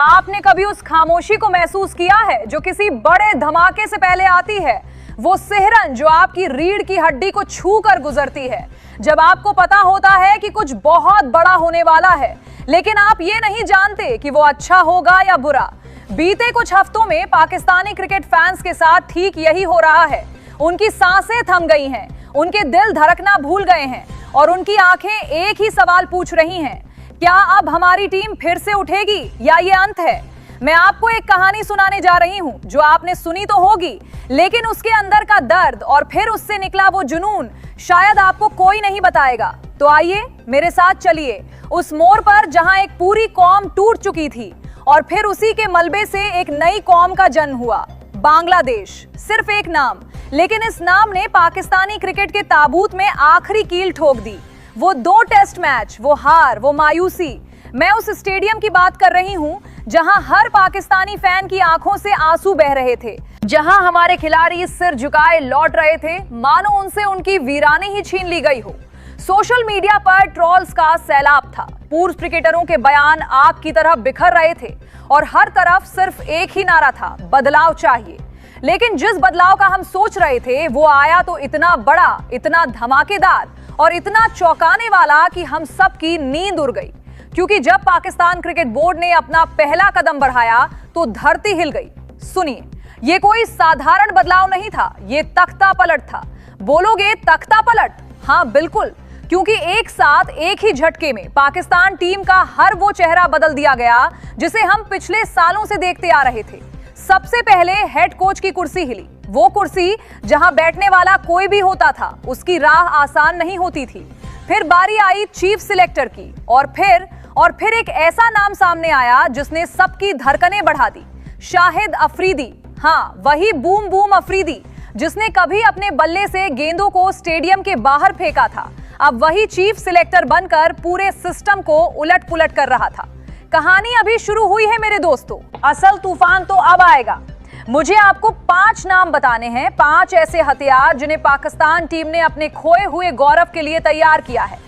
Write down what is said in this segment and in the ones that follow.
आपने कभी उस खामोशी को महसूस किया है जो किसी बड़े धमाके से पहले आती है? वो सिहरन जो आपकी रीढ़ की हड्डी को छू कर गुजरती है, जब आपको पता होता है कि कुछ बहुत बड़ा होने वाला है, लेकिन आप ये नहीं जानते कि वो अच्छा होगा या बुरा। बीते कुछ हफ्तों में पाकिस्तानी क्रिकेट फैंस के साथ ठीक यही हो रहा है। उनकी सांसें थम गई हैं, उनके दिल धड़कना भूल गए हैं और उनकी आंखें एक ही सवाल पूछ रही हैं, क्या अब हमारी टीम फिर से उठेगी या ये अंत है? मैं आपको एक कहानी सुनाने जा रही हूं जो आपने सुनी तो होगी, लेकिन उसके अंदर का दर्द और फिर उससे निकला वो जुनून शायद आपको कोई नहीं बताएगा। तो आइए मेरे साथ चलिए उस मोड़ पर जहां एक पूरी कौम टूट चुकी थी और फिर उसी के मलबे से एक नई कौम का जन्म हुआ, बांग्लादेश। सिर्फ एक नाम, लेकिन इस नाम ने पाकिस्तानी क्रिकेट के ताबूत में आखिरी कील ठोक दी। वो 2 टेस्ट मैच, वो हार, वो मायूसी। मैं उस स्टेडियम की बात कर रही हूं जहां हर पाकिस्तानी फैन की आंखों से आंसू बह रहे थे, जहां हमारे खिलाड़ी सिर झुकाए लौट रहे थे मानो उनसे उनकी वीरानी ही छीन ली गई हो। सोशल मीडिया पर ट्रोल्स का सैलाब था, पूर्व क्रिकेटरों के बयान आग की तरह बिखर रहे थे और हर तरफ सिर्फ एक ही नारा था, बदलाव चाहिए। लेकिन जिस बदलाव का हम सोच रहे थे वो आया तो इतना बड़ा, इतना धमाकेदार और इतना चौंकाने वाला कि हम सबकी नींद उड़ गई। क्योंकि जब पाकिस्तान क्रिकेट बोर्ड ने अपना पहला कदम बढ़ाया तो धरती हिल गई। सुनिए, ये कोई साधारण बदलाव नहीं था, ये तख्ता पलट था। बोलोगे तख्ता पलट? हाँ बिल्कुल, क्योंकि एक साथ एक ही झटके में पाकिस्तान टीम का हर वो चेहरा बदल दिया गया जिसे हम पिछले सालों से देखते आ रहे थे। सबसे पहले हेड कोच की कुर्सी हिली, वो कुर्सी जहां बैठने वाला कोई भी होता था उसकी राह आसान नहीं होती थी। फिर बारी आई चीफ सिलेक्टर की और फिर एक ऐसा नाम सामने आया जिसने सबकी धड़कनें बढ़ा दी, शाहिद अफरीदी। हाँ, वही बूम बूम अफरीदी जिसने कभी अपने बल्ले से गेंदों को स्टेडियम के बाहर फेंका था, अब वही चीफ सिलेक्टर बनकर पूरे सिस्टम को उलट पुलट कर रहा था। कहानी अभी शुरू हुई है मेरे दोस्तों, असल तूफान तो अब आएगा। मुझे आपको 5 नाम बताने हैं, 5 ऐसे हथियार जिन्हें पाकिस्तान टीम ने अपने खोए हुए गौरव के लिए तैयार किया है।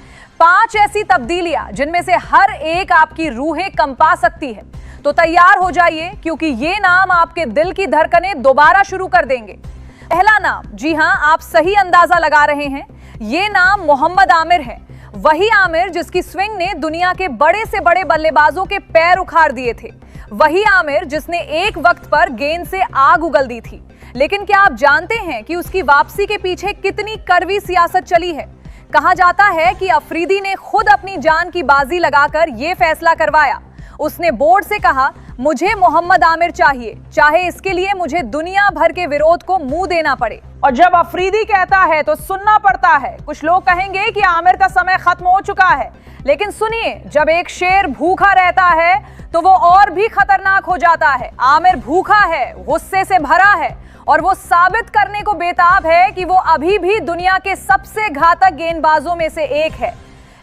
5 ऐसी तब्दीलियां जिनमें से हर एक आपकी रूहें कंपा सकती है। तो तैयार हो जाइए, क्योंकि ये नाम आपके दिल की धड़कनें दोबारा शुरू कर देंगे। पहला नाम, जी हां, आप सही अंदाजा लगा रहे हैं, ये नाम मोहम्मद आमिर है। वही आमिर जिसकी स्विंग ने दुनिया के बड़े से बड़े बल्लेबाजों के पैर उखाड़ दिए थे। वही आमिर जिसने एक वक्त पर गेंद से आग उगल दी थी। लेकिन क्या आप जानते हैं कि उसकी वापसी के पीछे कितनी कड़वी सियासत चली है? कहा जाता है कि अफरीदी ने खुद अपनी जान की बाजी लगाकर यह फैसला करवाया। उसने बोर्ड से कहा, मुझे मोहम्मद आमिर चाहिए, चाहे इसके लिए मुझे दुनिया भर के विरोध को मुंह देना पड़े। और जब अफरीदी कहता है तो सुनना पड़ता है। कुछ लोग कहेंगे कि आमिर का समय खत्म हो चुका है, लेकिन सुनिए, जब एक शेर भूखा रहता है तो वो और भी खतरनाक हो जाता है। आमिर भूखा है, गुस्से से भरा है और वो साबित करने को बेताब है कि वो अभी भी दुनिया के सबसे घातक गेंदबाजों में से एक है।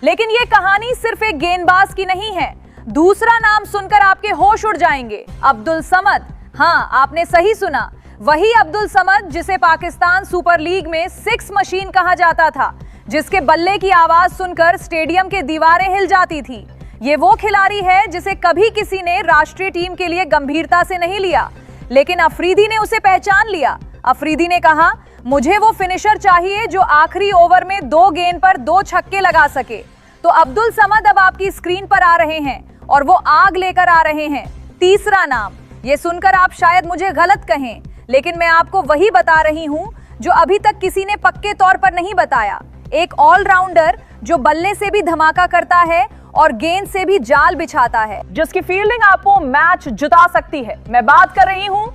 लेकिन ये कहानी सिर्फ एक गेंदबाज की नहीं है। दूसरा नाम सुनकर आपके होश उड़ जाएंगे, अब्दुल समद। हाँ, आपने सही सुना, वही अब्दुल समद जिसे पाकिस्तान सुपर लीग में 6 मशीन कहा जाता था, जिसके बल्ले की आवाज सुनकर स्टेडियम के दीवारें हिल जाती थी। ये वो खिलाड़ी है जिसे कभी किसी ने राष्ट्रीय टीम के लिए गंभीरता से नहीं लिया, लेकिन अफरीदी ने उसे पहचान लिया। अफरीदी ने कहा, मुझे वो फिनिशर चाहिए जो आखिरी ओवर में 2 गेंद पर 2 छक्के लगा सके। तो अब्दुल समद अब आपकी स्क्रीन पर आ रहे हैं और वो आग लेकर आ रहे हैं। तीसरा नाम, ये सुनकर आप शायद मुझे गलत कहें, लेकिन मैं आपको वही बता रही हूं जो अभी तक किसी ने पक्के तौर पर नहीं बताया। एक ऑलराउंडर जो बल्ले से भी धमाका करता है और गेंद से भी जाल बिछाता है, जिसकी फील्डिंग आपको मैच जिता सकती है। मैं बात कर रही हूं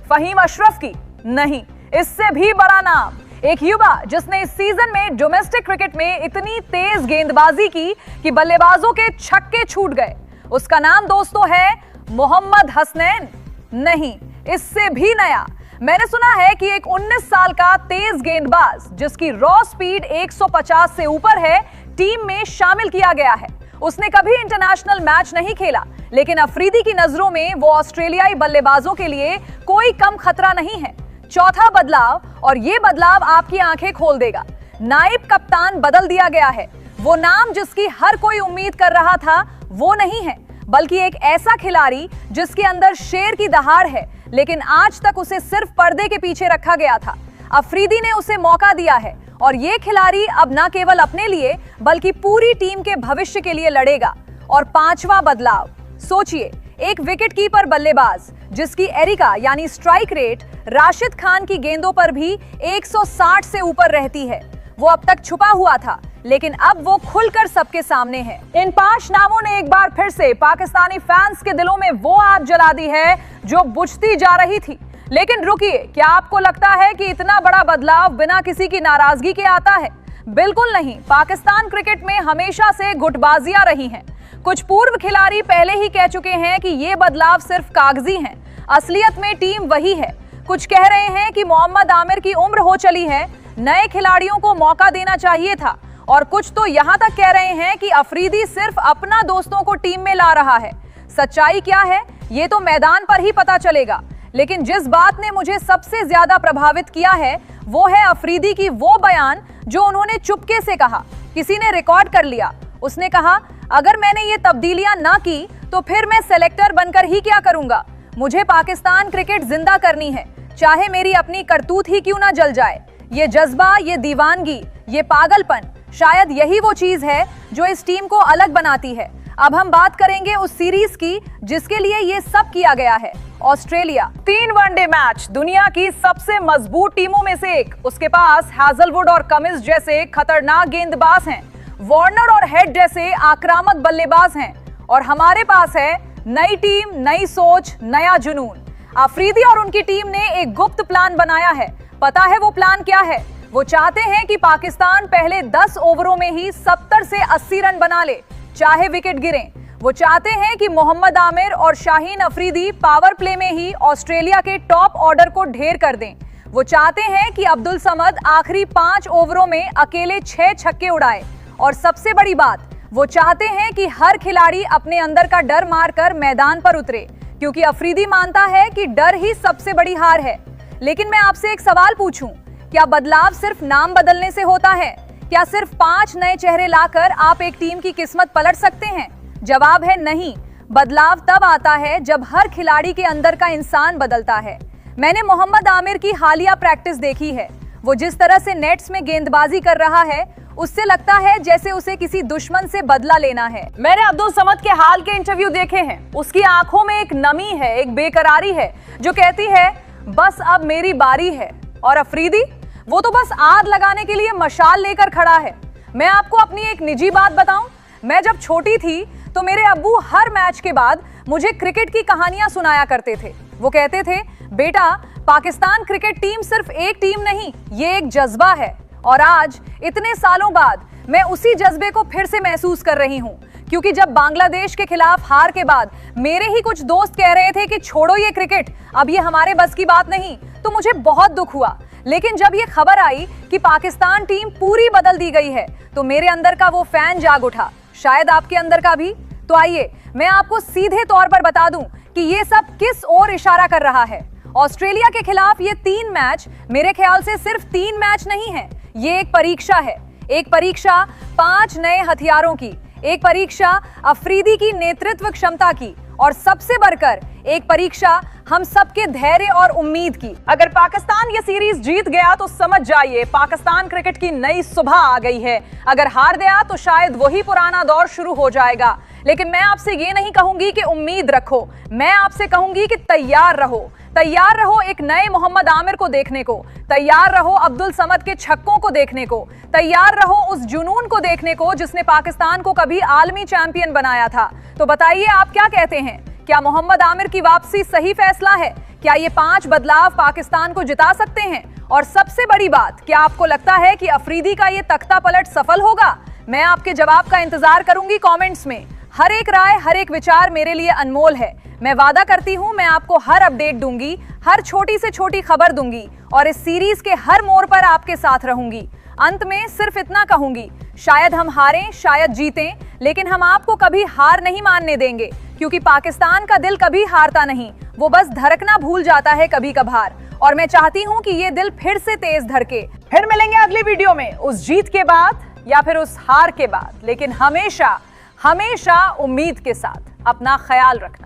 फहीम अशरफ की। नहीं, इससे भी बड़ा नाम, एक युवा जिसने इस सीजन में डोमेस्टिक क्रिकेट में इतनी तेज गेंदबाजी की कि बल्लेबाजों के छक्के छूट गए। उसका नाम दोस्तों है मोहम्मद हसनैन। नहीं, इससे भी नया। मैंने सुना है कि एक 19 साल का तेज गेंदबाज जिसकी रॉ स्पीड 150 से ऊपर है, टीम में शामिल किया गया है। उसने कभी इंटरनेशनल मैच नहीं खेला, लेकिन अफरीदी की नजरों में वो ऑस्ट्रेलियाई बल्लेबाजों के लिए कोई कम खतरा नहीं है। चौथा बदलाव, और ये बदलाव आपकी आंखें खोल देगा, नायब कप्तान बदल दिया गया है। वो नाम जिसकी हर कोई उम्मीद कर रहा था वो नहीं है, बल्कि एक ऐसा खिलाड़ी जिसके अंदर शेर की दहाड़ है, लेकिन आज तक उसे सिर्फ पर्दे के पीछे रखा गया था। अफरीदी ने उसे मौका दिया है और ये खिलाड़ी अब न केवल अपने लिए बल्कि पूरी टीम के भविष्य के लिए लड़ेगा। और पांचवा बदलाव, सोचिए, एक विकेटकीपर बल्लेबाज जिसकी एरिका यानी स्ट्राइक रेट राशिद खान की गेंदों पर भी 160 से ऊपर रहती है। वो अब तक छुपा हुआ था, लेकिन अब वो खुलकर सबके सामने है। इन 5 नामों ने एक बार फिर से पाकिस्तानी फैंस के दिलों में वो आग जला दी है जो बुझती जा रही थी। लेकिन रुकिए, क्या आपको लगता है कि इतना बड़ा बदलाव बिना किसी की नाराजगी के आता है? बिल्कुल नहीं। पाकिस्तान क्रिकेट में हमेशा से गुटबाजियां रही हैं। कुछ पूर्व खिलाड़ी पहले ही कह चुके हैं कि ये बदलाव सिर्फ कागजी हैं, असलियत में टीम वही है। कुछ कह रहे हैं कि मोहम्मद आमिर की उम्र हो चली है, नए खिलाड़ियों को मौका देना चाहिए था, और कुछ तो यहाँ तक कह रहे हैं कि अफरीदी सिर्फ अपना दोस्तों को टीम में ला रहा है। सच्चाई क्या है ये तो मैदान पर ही पता चलेगा, लेकिन जिस बात ने मुझे सबसे ज्यादा प्रभावित किया है वो है अफरीदी की वो बयान जो उन्होंने चुपके से कहा। किसी ने रिकॉर्ड कर लिया। उसने कहा, अगर मैंने ये तब्दीलियां ना की तो फिर मैं सेलेक्टर बनकर ही क्या करूंगा। मुझे पाकिस्तान क्रिकेट जिंदा करनी है, चाहे मेरी अपनी करतूत ही क्यों ना जल जाए। ये जज्बा, ये दीवानगी, ये पागलपन, शायद यही वो चीज है जो इस टीम को अलग बनाती है। अब हम बात करेंगे उस सीरीज की जिसके लिए ये सब किया गया है, ऑस्ट्रेलिया। 3 वनडे मैच, दुनिया की सबसे मजबूत टीमों में से एक। उसके पास हैजलवुड और कमिंस जैसे खतरनाक गेंदबाज हैं, वार्नर और हेड जैसे आक्रामक बल्लेबाज हैं, और हमारे पास है नई टीम, नई सोच, नया जुनून। अफरीदी और उनकी टीम ने एक गुप्त प्लान बनाया है। पता है वो प्लान क्या है? वो चाहते हैं कि पाकिस्तान पहले 10 ओवरों में ही 70 से 80 रन बना ले, चाहे विकेट गिरें। वो चाहते हैं कि मोहम्मद आमिर और शाहीन अफरीदी पावर प्ले में ही ऑस्ट्रेलिया के टॉप ऑर्डर को ढेर कर दें। वो चाहते हैं कि अब्दुल समद आखिरी 5 ओवरों में अकेले 6 छक्के उड़ाए। और सबसे बड़ी बात, वो चाहते हैं कि हर खिलाड़ी अपने अंदर का डर मारकर मैदान पर उतरे, क्योंकि अफरीदी मानता है कि डर ही सबसे बड़ी हार है। लेकिन मैं आपसे एक सवाल पूछूं, क्या बदलाव सिर्फ नाम बदलने से होता है? क्या सिर्फ 5 नए चेहरे लाकर आप एक टीम की किस्मत पलट सकते हैं? जवाब है नहीं। बदलाव तब आता है जब हर खिलाड़ी के अंदर का इंसान बदलता है। मैंने मोहम्मद आमिर की हालिया प्रैक्टिस देखी है। वो जिस तरह से नेट्स में गेंदबाजी कर रहा है, उससे लगता है जैसे उसे किसी दुश्मन से बदला लेना है। मैंने अब्दुल समद के हाल के इंटरव्यू देखे हैं। उसकी आंखों में एक नमी है, एक बेकरारी है जो कहती है बस अब मेरी बारी है। और अफरीदी, वो तो बस आग लगाने के लिए मशाल लेकर खड़ा है। मैं आपको अपनी एक निजी बात बताऊं, मैं जब छोटी थी तो मेरे अब्बू हर मैच के बाद मुझे क्रिकेट की कहानियां सुनाया करते थे। वो कहते थे, बेटा, पाकिस्तान क्रिकेट टीम सिर्फ एक टीम नहीं, ये एक जज्बा है। और आज इतने सालों बाद मैं उसी जज्बे को फिर से महसूस कर रही हूँ, क्योंकि जब बांग्लादेश के खिलाफ हार के बाद मेरे ही कुछ दोस्त कह रहे थे कि छोड़ो ये क्रिकेट, अब ये हमारे बस की बात नहीं, तो मुझे बहुत दुख हुआ। लेकिन जब ये खबर आई कि पाकिस्तान टीम पूरी बदल दी गई है, तो मेरे अंदर का वो फैन जाग उठा, शायद आपके अंदर का भी। तो आइए मैं आपको सीधे तौर पर बता दूं कि ये सब किस ओर इशारा कर रहा है। ऑस्ट्रेलिया के खिलाफ ये 3 मैच मेरे ख्याल से सिर्फ 3 मैच नहीं है, ये एक परीक्षा है। एक परीक्षा 5 नए हथियारों की, एक परीक्षा अफरीदी की नेतृत्व क्षमता की, और सबसे बढ़कर एक परीक्षा हम सबके धैर्य और उम्मीद की। अगर पाकिस्तान ये सीरीज जीत गया तो समझ जाइए पाकिस्तान क्रिकेट की नई सुबह आ गई है। अगर हार गया तो शायद वही पुराना दौर शुरू हो जाएगा। लेकिन मैं आपसे ये नहीं कहूंगी कि उम्मीद रखो, मैं आपसे कहूंगी कि तैयार रहो। तैयार रहो एक नए मोहम्मद आमिर को देखने को, तैयार रहो अब्दुल समद के छक्कों को देखने को, तैयार रहो उस जुनून को देखने को जिसने पाकिस्तान को कभी आलमी चैंपियन बनाया था। तो बताइए आप क्या कहते हैं? क्या मोहम्मद आमिर की वापसी सही फैसला है? क्या ये 5 बदलाव पाकिस्तान को जिता सकते हैं? और सबसे बड़ी बात, क्या आपको लगता है कि अफरीदी का ये तख्ता पलट सफल होगा? मैं आपके जवाब का इंतजार करूंगी कमेंट्स में। हर एक राय, हर एक विचार मेरे लिए अनमोल है। मैं वादा करती हूं मैं आपको हर अपडेट दूंगी, हर छोटी से छोटी खबर दूंगी, और इस सीरीज के हर मोड़ पर आपके साथ रहूंगी। अंत में सिर्फ इतना कहूंगी, शायद हम हारें, शायद जीतें, लेकिन हम आपको कभी हार नहीं मानने देंगे, क्योंकि पाकिस्तान का दिल कभी हारता नहीं, वो बस धड़कना भूल जाता है कभी कभार। और मैं चाहती हूँ कि ये दिल फिर से तेज धड़के। फिर मिलेंगे अगली वीडियो में, उस जीत के बाद या फिर उस हार के बाद, लेकिन हमेशा हमेशा उम्मीद के साथ। अपना ख्याल रखना।